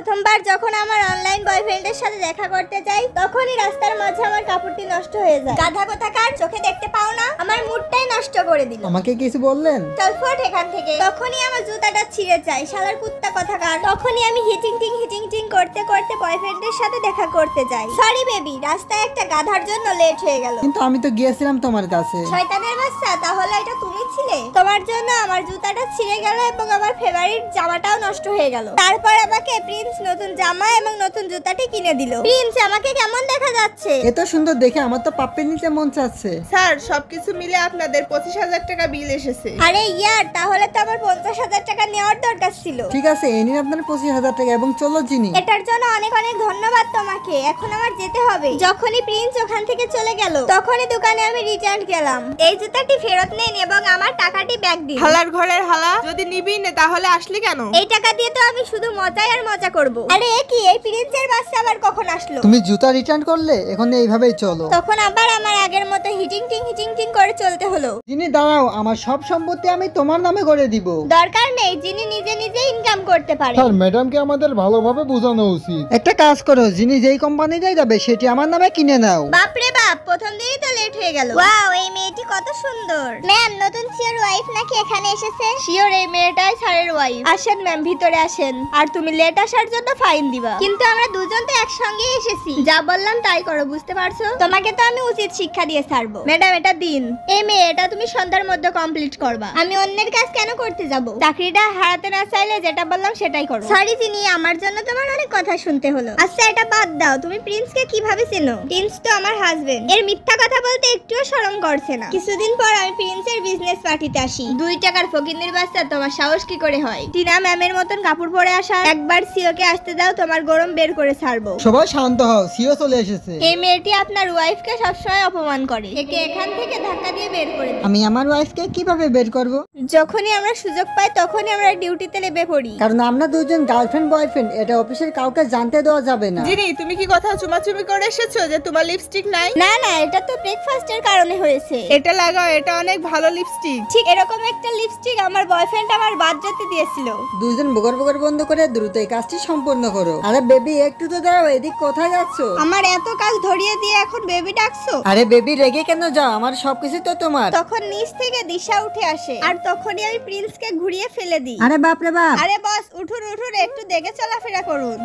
প্রথমবার যখন আমার অনলাইন বয়ফ্রেন্ডের সাথে দেখা করতে যাই তখনই রাস্তার মাঝে আমার কাপড়টি নষ্ট হয়ে যায়। গাধা কোথাকার, চোখে দেখতে পাও না? আমার মুডটাই নষ্ট করে দিল। আমাকে কিছু বললেন? চল ফট এখান থেকে। তখনই আমার জুতাটা ছিঁড়ে যায়, শালার কুত্তা কোথাকার। তখনই আমি হিটিং টিং করতে করতে বয়ফ্রেন্ডের সাথে দেখা করতে যাই। সরি বেবি, রাস্তায় একটা গাধার জন্য লেট হয়ে গেল। কিন্তু আমি তো গিয়েছিলাম তোমার কাছে। শয়তানের বাচ্চা, তাহলে এটা তুমি ছিলে? তোমার জন্য আমার জুতাটা ছিঁড়ে গেল এবং আমার ফেভারিট জামাটাও নষ্ট হয়ে গেল। তারপর আমাকে প্রিন্স নতুন জামা এবং নতুন জুতাটি কিনে দিল। প্রিন্স, আমাকে কেমন দেখা যাচ্ছে? এত সুন্দর দেখে আমার তো পাপ্পি নিতে মন চাচ্ছে। স্যার, সবকিছু মিলে আপনাদের 25,000 টাকা বিল এসেছে। আরে ইয়ার, তাহলে তো আমার 50,000 টাকা নেওয়ার দরকার ছিল। ঠিক আছে, এই নিন আপনার 25,000 টাকা এবং চলো জিনি। এটার জন্য অনেক অনেক ধন্যবাদ তোমাকে। এখন আমার যেতে হবে। যখনই প্রিন্স ওখান থেকে চলে গেল তখনই দোকানে আমি রিটার্ন গেলাম। এই জুতাটি ফেরত নেন এবং আমার টাকাটি ব্যাক দিন। হালার ঘরের হালা, যদি নিবি না তাহলে আসলি কেন? এই টাকা দিয়ে তো আমি শুধু মজাই আর মজা করব। আরে কি, এই প্রিন্সের বাচ্চা আবার কখন আসলো? তুমি জুতা রিটার্ন করলে, এখন এইভাবেই চলো। তখন আবার আমার আগের মতো হিটিং টিং করে চলতে হলো। জিনি দাঁড়াও, আমার সব সম্পত্তি আমি তোমার নামে করে দিব। দরকার নেই, যিনি নিজে নিজে ইনকাম করতে পারে। স্যার, ম্যাডামকে আমাদের ভালোভাবে বোঝানো উচিত। একটা কাজ করো, যিনি যেই কোম্পানিটাই যাবে সেটি আমার নামে কিনে নাও। বাপরে বাপ, প্রথম দিনই তো লেট হয়ে গেল। ওয়াও, এই মেয়েটি কত সুন্দর। ম্যাম, নতুন সিওর ওয়াইফ নাকি এখানে এসেছে? সিওর, এই মেয়েটাই স্যারের ওয়াইফ। আসেন ম্যাম, ভিতরে আসেন। আর তুমি লেট আসার জন্য ফাইন দিবা। কিন্তু আমরা দুজন তো একসঙ্গে এসেছি। যা বললাম তাই করো, বুঝতে পারছো? তোমাকে তো আমি উচিত শিক্ষা দিয়ে ছাড়বো। ম্যাডাম, এটা দিন। এই মেয়ে, এটা তুমি সন্ধ্যার মধ্যে কমপ্লিট করবা। আমি অন্যের কাজ কেন করতে যাব? চাকরিটা হারাতে না চাইলে যেটা বললাম সেটাই করো। সরি জিনি, আমার জন্য তোমার অনেক কথা শুনতে হলো। আচ্ছা, এটা বাদ দাও, তুমি প্রিন্সকে কিভাবে চেনো? প্রিন্স তো আমার হাজবেন্ড। এর মিথ্যা কথা বলতে একটুও শরম করছে না। কিছুদিন পর আমি প্রিন্সের বিজনেস পার্টিতে আসি। 2 টাকার ফকিন্নির বাচ্চা, তোমার সাহস কি করে হয়? টিনা ম্যামের মতন কাপড় পরে আসা। একবার সিওকে আসতে দাও, তোমার গরম বের করে ছাড়বো। সবাই শান্ত হও, সিও চলে এসেছে। এই মেয়েটি আপনার ওয়াইফকে সবসময় অপমান করে। একে এখান থেকে ধাক্কা দিয়ে বের করে দিই। আমি আমার ওয়াইফকে কিভাবে বের করব? যখনই আমরা সুযোগ পাই তখনই আমরা ডিউটিতে লেবে পড়ি। কারণ আমরা দুজন গার্লফ্রেন্ড বয়ফ্রেন্ড, এটা অফিসের কাউকে জানতে দেওয়া যাবে না। জিনি, তুমি কি কথা চুমাচুমি করে এসেছো যে তোমার লিপস্টিক নাই? না না, এটা তো ব্রেকফাস্টের কারণে হয়েছে। এটা লাগাও, এটা অনেক ভালো লিপস্টিক। ঠিক এরকম একটা লিপস্টিক আমার বয়ফ্রেন্ড আমার বার্থডেতে দিয়েছিল। দুজন বগর বগর বন্ধ করে দ্রুত এই কাজটি সম্পূর্ণ করো। আরে বেবি, একটু তো দাঁড়াও, এদিক কোথায় যাচ্ছ? আমার এত কাজ ধরিয়ে দিয়ে এখন বেবি ডাকছো? আরে বেবি, রেগে কেন যাও? আমার সবকিছু তো তোমার। তখন নিচ থেকে দিশা উঠে আসে আর তখনই আমি প্রিন্সকে ঘুরিয়ে ফেলে দিই। আরে বাপ রে বাপ! আরে বস, উঠুন একটু দেখে চলাফেরা করুন।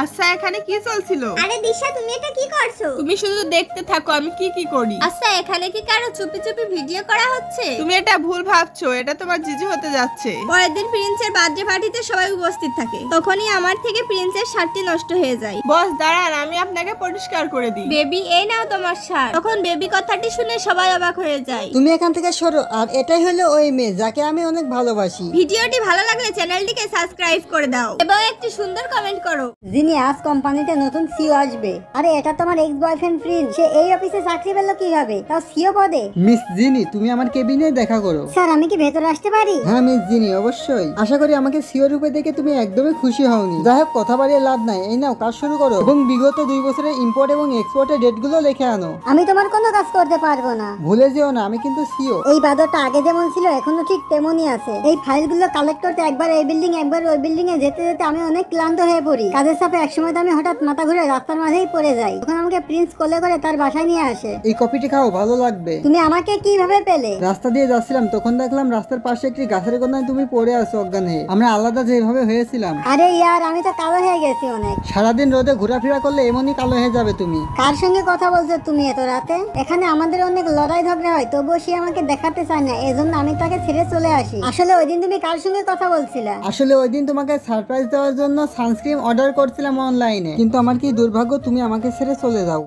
আচ্ছা, এখানে কি চলছিল? আরে দিশা, তুমি এটা কি করছো? তুমি শুধু দেখতে থাকো আমি কি কি করি। আচ্ছা, এখানে কি কারো চুপি চুপি ভিডিও করা হচ্ছে? তুমি এটা ভুল ভাবছো, এটা তোমার জিজু হতে যাচ্ছে। পরের দিন প্রিন্সের বার্থডে পার্টিতে সবাই উপস্থিত থাকে। তখনই আমার থেকে প্রিন্সের শার্টটি নষ্ট হয়ে যায়। বস দাঁড়ান, আমি আপনাকে পরিষ্কার করে দিই। বেবি, এই নাও তোমার শার্ট। তখন বেবি কথাটি শুনে সবাই অবাক হয়ে যায়। তুমি এখান থেকে সরো। আর এটাই হলো ওই মেয়ে যাকে আমি অনেক ভালোবাসি। ভিডিওটি ভালো লাগলে চ্যানেলটিকে সাবস্ক্রাইব করে দাও এবং একটি সুন্দর কমেন্ট করো। যিনি আজ কোম্পানিতে নতুন সিও আসবে। আরে এটা তো আমার এক্স বয়ফ্রেন্ড প্রিন্স। সে এই অফিসে চাকরি পেল কিভাবে, তাও সিও পদে? মিস জিনি, তুমি আমার কেবিনে দেখা করো। স্যার, আমি কি ভেতরে আসতে পারি? হ্যাঁ মিস জিনি, অবশ্যই। আশা করি আমাকে সিও রূপে দেখে তুমি একদমই খুশি হওনি। যাই হোক, কথা বাড়িয়ে লাভ নাই। এই নাও, কাজ শুরু করো এবং বিগত 2 বছরের ইম্পোর্ট এবং এক্সপোর্টের ডেট গুলো লিখে আনো। আমি তোমার কোনো কাজ করতে পারবো না। ভুলে যেও না, আমি কিন্তু সিও। এই বাদরটা আগে যেমন ছিল এখনো ঠিক তেমনই আছে। এই ফাইলগুলো কালেক্ট করতে একবার এই বিল্ডিং একবার ওই বিল্ডিং এ যেতে যেতে আমি অনেক ক্লান্ত হয়ে পড়ি। কাজের চাপে একসময় তো আমি হঠাৎ মাথা ঘুরে রাস্তার মাঝেই পড়ে যাই। তখন আমাকে প্রিন্স কোলে করে তার বাসায় নিয়ে আসে। এই কফিটি খাও, ভালো লাগবে। তুমি আমাকে কিভাবে পেলে? রাস্তা দিয়ে যাচ্ছিলাম, তখন দেখলাম রাস্তার পাশে একটি গাছের কোনায় তুমি পড়ে আছো অজ্ঞান হয়ে। আমরা আলাদা যেভাবে হয়েছিলাম। আরে ইয়ার, আমি তো কালো হয়ে গেছি অনেক। সারাদিন রোদে ঘোরাফেরা করলে এমনই কালো হয়ে যাবে তুমি। কার সঙ্গে কথা বলছো তুমি এত রাতে? এখানে আমাদের অনেক লড়াই ঝগড়া হয়, তবুও সে আমাকে দেখাতে চায় না, এজন্য আমি তাকে ছেড়ে চলে আসি। আসলে ওই দিন তুমি কার সঙ্গে কথা বলছিলে? আসলে ওই দিন তোমাকে সারপ্রাইজ দেওয়ার জন্য সানস্ক্রিন অর্ডার করছিলাম অনলাইনে, কিন্তু আমার কি দুর্ভাগ্য, তুমি আমাকে ছেড়ে চলে যাও।